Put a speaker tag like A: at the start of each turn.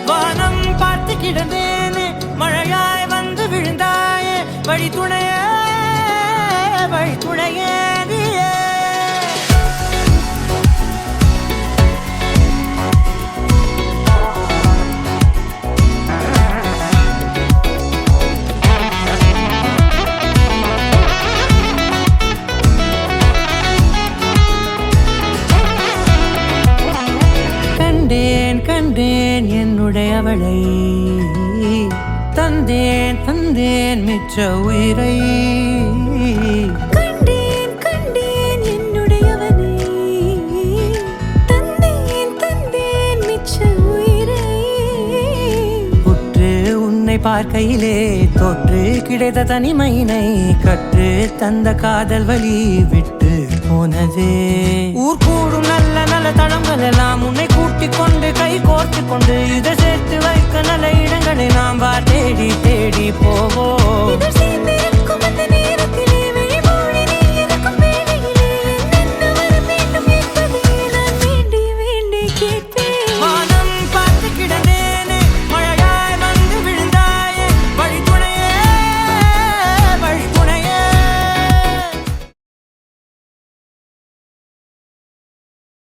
A: வானம் பார்த்து கிடந்தேனே மழையாய் வந்து விழுந்தாயே வழித்துணையே வழித்துணையே கண்டேன் என்னுடையவளை தந்தேன் தந்தேன் மிச்ச உயிரை
B: கண்டேன் என்னுடையவனை தந்தேன் மிச்ச உயிரை
A: உற்று உன்னை பார்க்கையிலே தொற்று கிடைத்த தனிமையினை கற்று தந்த காதல் வழி விட்டு போனதே ஊர் கூடும் நல்ல நல்ல தளங்கள் எல்லாம் உன்னை கூட்டிக் கொண்டு கை கோர்த்து கொண்டு இதை சேர்த்து வைக்க நல்ல இடங்களை நாம் தேடி தேடி போவோம்.